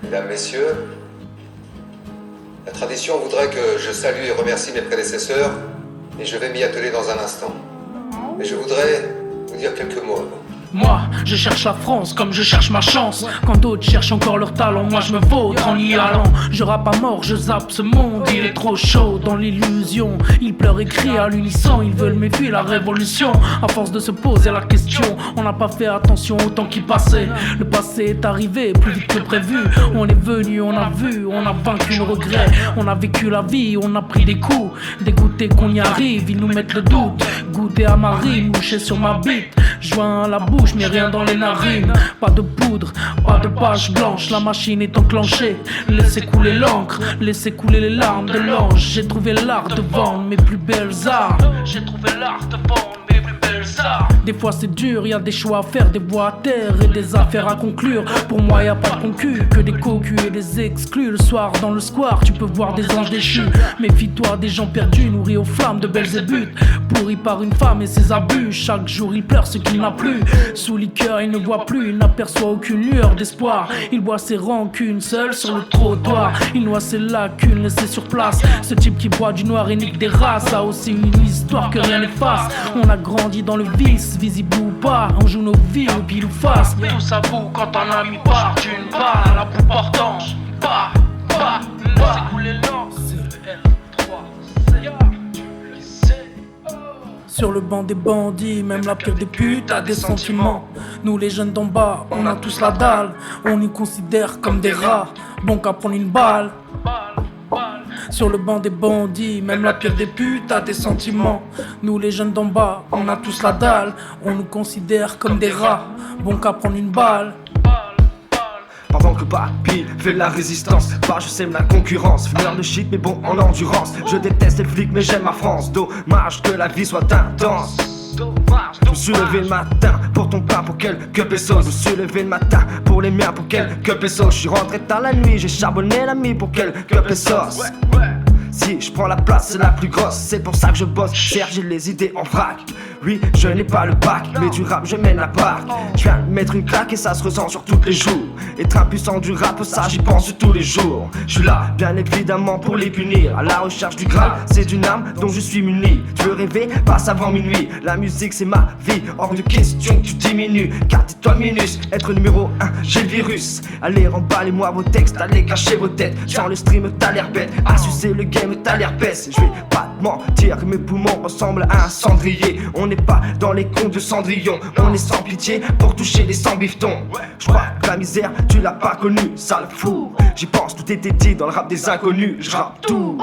Mesdames, Messieurs, la tradition voudrait que je salue et remercie mes prédécesseurs, et je vais m'y atteler dans un instant. Mais je voudrais vous dire quelques mots avant. Moi, je cherche la France comme je cherche ma chance. Quand d'autres cherchent encore leur talent, moi je me vautre en y allant. Je rappe à mort, je zappe ce monde, il est trop chaud dans l'illusion. Ils pleurent et crient à l'unisson, ils veulent méfier la révolution. À force de se poser la question, on n'a pas fait attention au temps qui passait. Le passé est arrivé plus vite que prévu. On est venu, on a vu, on a vaincu le regret. On a vécu la vie, on a pris des coups. Dégoûté qu'on y arrive, ils nous mettent le doute. Goûter à ma rime, mouché sur ma bite. Joint à la bouche, mais rien dans les narines. Pas de poudre, pas de page blanche. La machine est enclenchée. Laissez couler l'encre, laissez couler les larmes de l'ange. J'ai trouvé l'art de vendre mes plus belles armes. J'ai trouvé l'art de vendre mes plus belles armes. Des fois c'est dur, y a des choix à faire, des voies à terre et des affaires à conclure. Pour moi y a pas de concu, que des cocus et des exclus. Le soir dans le square, tu peux voir des anges déchus. Méfie-toi des gens perdus, nourris aux flammes de Belzébuth. Pourris par une femme et ses abus. Chaque jour il pleure ce qu'il n'a plus. Sous liqueur il ne voit plus, il n'aperçoit aucune lueur d'espoir. Il boit ses rancunes seul sur le trottoir. Il noie ses lacunes laissées sur place. Ce type qui boit du noir et nique des races a aussi une histoire que rien n'efface. On a grandi dans le vice, visible ou pas. On joue nos vies au pile ou face. Mais tout ça bout quand un ami part d'une balle. La boue portant, pas, laissez couler l'encre. Sur le banc des bandits, même la pire des putes a des sentiments. Nous les jeunes d'en bas, on a tous la dalle. On nous considère comme des rats, bon qu'à prendre une balle. Sur le banc des bandits, même la pire des putes a des sentiments. Nous les jeunes d'en bas, on a tous la dalle. On nous considère comme des rats, bon qu'à prendre une balle. Pendant que Papy fait la résistance, bah je sème la concurrence. Finir de shit mais bon en endurance. Je déteste les flics mais j'aime ma France. Dommage que la vie soit intense. Je me suis levé le matin pour ton pain pour quelques pesos. Je me suis levé le matin pour les miens pour quelques pesos. Je suis rentré tard la nuit, j'ai charbonné l'ami pour quelques pesos. Si je prends la place c'est la plus grosse, c'est pour ça que je bosse. Certes j'ai les idées en vrac. Oui, je n'ai pas le bac, mais du rap je mène la barque. Je viens de mettre une claque et ça se ressent sur tous les jours. Être impuissant du rap, ça j'y pense tous les jours. Je suis là, bien évidemment pour les punir. À la recherche du Graal, c'est d'une arme dont je suis muni. Tu veux rêver, passe avant minuit. La musique c'est ma vie, hors de question que tu diminues. Car dis-toi minus, être numéro 1, j'ai le virus. Allez remballez-moi vos textes, allez cacher vos têtes. Sans le stream t'as l'air bête, à sucer le game t'as l'air baisse. Je vais pas te mentir que mes poumons ressemblent à un cendrier. On n'est pas dans les contes de Cendrillon. On est sans pitié pour toucher les sans biftons. Je crois que la misère tu l'as pas connue, sale fou. J'y pense, tout était dit dans le rap des inconnus. Je rappe tout.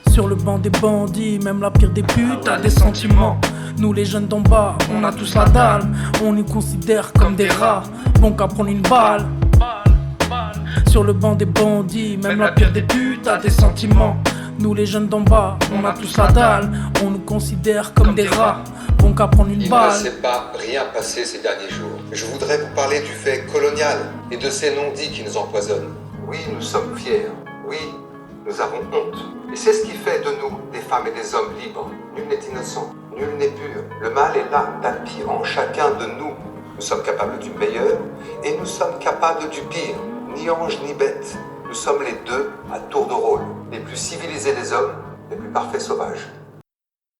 Sur le banc des bandits, même la pire des putes a des sentiments. Nous les jeunes d'en bas, on a tous la dalle. On nous considère comme des rats, bon qu'à prendre une balle. Sur le banc des bandits, même la pire des putes a des sentiments. Nous les jeunes d'en bas, on a tous la dalle. On nous considère comme des rats, bon qu'à prendre une balle. Il ne s'est pas rien passé ces derniers jours. Je voudrais vous parler du fait colonial et de ces non-dits qui nous empoisonnent. Oui, nous sommes fiers. Oui, nous avons honte. Et c'est ce qui fait de nous des femmes et des hommes libres. Nul n'est innocent, nul n'est pur. Le mal est là, tapis en chacun de nous. Nous sommes capables du meilleur et nous sommes capables du pire. Ni ange ni bête. Nous sommes les deux à tour de rôle. Les plus civilisés des hommes, les plus parfaits sauvages.